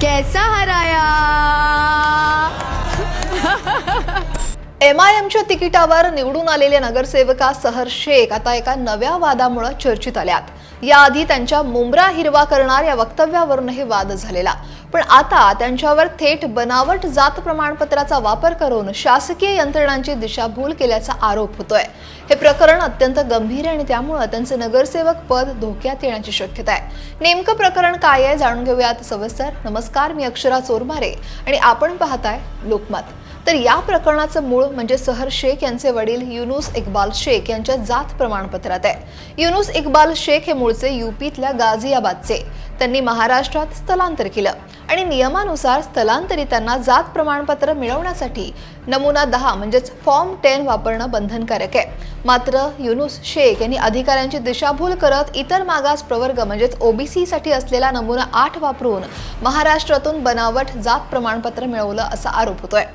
कैसा हराया? MIMच्या तिकिटावर निवडून आलेल्या नगरसेवका सहर शेख आता एका नव्या वादामुळे चर्चेत आल्यात। याआधी त्यांच्या मुंब्रा हिरवा करणार या वक्तव्यावरूनही वाद झालेला, पण आता त्यांच्यावर थेट बनावट जात प्रमाणपत्राचा वापर करून शासकीय यंत्रणांची दिशाभूल केल्याचा आरोप होतोय। हे प्रकरण अत्यंत गंभीर आहे आणि त्यामुळे त्यांचे नगरसेवक पद धोक्यात येण्याची शक्यता आहे। नेमकं प्रकरण काय आहे जाणून घेऊयात सविस्तर। नमस्कार, मी अक्षरा चोरमारे आणि आपण पाहताय लोकमत। तर या प्रकरणाचं मूळ म्हणजे सहर शेख यांचे वडील युनुस इक्बाल शेख यांच्या जात प्रमाणपत्रात आहे। युनुस इक्बाल शेख हे मूळचे यूपीतल्या गाझियाबादचे। त्यांनी महाराष्ट्रात स्थलांतर केलं आणि नियमानुसार स्थलांतरितांना जात प्रमाणपत्र मिळवण्यासाठी नमुना 10 म्हणजेच फॉर्म 10 वापरणं बंधनकारक आहे। मात्र युनुस शेख यांनी अधिकाऱ्यांची दिशाभूल करत इतर मागास प्रवर्ग म्हणजेच ओबीसी साठी असलेला नमुना 8 वापरून महाराष्ट्रातून बनावट जात प्रमाणपत्र मिळवलं असा आरोप होतोय।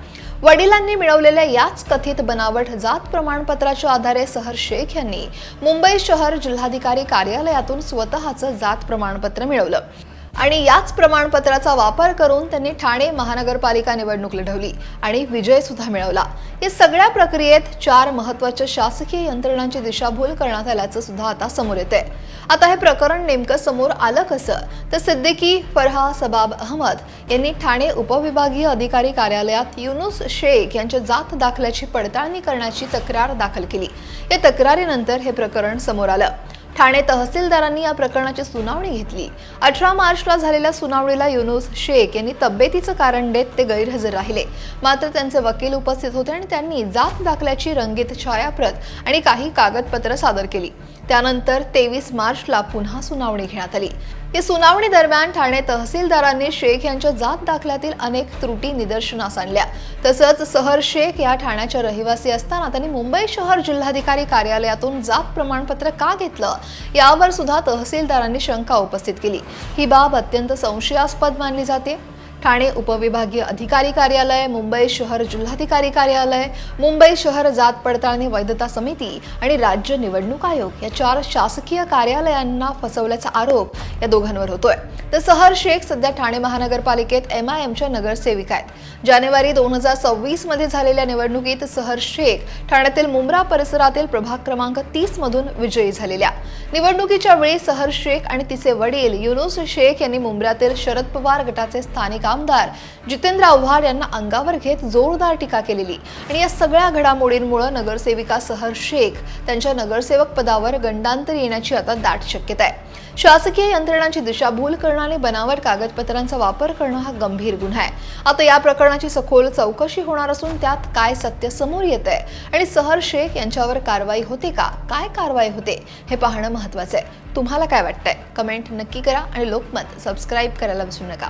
वडिलांनी मिळवलेल्या याच कथित बनावट जात प्रमाणपत्राच्या आधारे सहर शेख यांनी मुंबई शहर जिल्हाधिकारी कार्यालयातून स्वतःचं जात प्रमाणपत्र मिळवलं आणि याच प्रमाणपत्राचा वापर करून त्यांनी ठाणे महानगरपालिका निवडणूक लढवली आणि विजय सुद्धा मिळवला। या सगळ्या प्रक्रियेत 4 महत्त्वाच्या शासकीय यंत्रणांची दिशाभूल करण्यात आल्याचं सुद्धा आता समोर येतंय। आता हे प्रकरण नेमकं समोर आलं कसं, तर सिद्दीकी फरहा सबाब अहमद यांनी ठाणे उपविभागीय अधिकारी कार्यालयात युनुस शेख यांच्या जात दाखल्याची पडताळणी करण्याची तक्रार दाखल केली। या तक्रारीनंतर हे प्रकरण समोर आलं। ठाणे तहसीलदारांनी या प्रकरणाची सुनावणी घेतली। 18 मार्चला झालेल्या सुनावणीला युनुस शेख यांनी तब्येतीचं कारण देत ते गैरहजर राहिले। मात्र त्यांचे वकील उपस्थित होते आणि त्यांनी जात दाखल्याची रंगीत छायाप्रत आणि काही कागदपत्र सादर केली। त्यानंतर 23 मार्चला पुन्हा सुनावणी घेण्यात आली। या सुनावणी दरम्यान ठाणे तहसीलदारांनी शेख यांच्या जात दाखल्यातील अनेक त्रुटी निदर्शनास आणल्या। तसंच सहर शेख या ठाण्याच्या रहिवासी असताना त्यांनी मुंबई शहर जिल्हाधिकारी कार्यालयातून जात प्रमाणपत्र का घेतलं यावर सुद्धा तहसीलदारांनी शंका उपस्थित केली। ही बाब अत्यंत संशयास्पद मानली जाते। ठाणे उपविभागीय अधिकारी कार्यालय, मुंबई शहर जिल्हाधिकारी कार्यालय, मुंबई शहर जात पडताळणी वैधता समिती आणि राज्य निवडणूक आयोग या 4 शासकीय कार्यालयांना फसवल्याचा आरोप या दोघांवर होतोय। तर सहर शेख सध्या ठाणे महानगरपालिकेत MIMच्या नगरसेविका आहेत। जानेवारी 2026 मध्ये झालेल्या निवडणुकीत सहर शेख ठाण्यातील मुंब्रा परिसरातील प्रभाग क्रमांक 30 मधून विजयी झालेल्या। निवडणुकीच्या वेळी सहर शेख आणि तिचे वडील युनुस शेख यांनी मुंब्र्यातील शरद पवार गटाचे स्थानिक आमदार जितेंद्र आव्हाड यांना अंगावर घेत जोरदार टीका केलेली आणि या सगळ्या घडामोडींमुळे नगरसेविका सहर शेख त्यांच्या नगरसेवक पदावर गंडांतर येण्याची आता दाट शक्यता आहे। शासकीय यंत्रणांची दिशाभूल करणं आणि बनावट कागदपत्रांचा वापर करणं हा गंभीर गुन्हा आहे। आता या प्रकरणाची सखोल चौकशी होणार असून त्यात काय सत्य समोर येतंय आणि सहर शेख यांच्यावर कारवाई होते का, काय कारवाई होते हे पाहणं महत्त्वाचं आहे। तुम्हाला काय वाटतंय? कमेंट नक्की करा आणि लोकमत सबस्क्राईब करायला विसरू नका।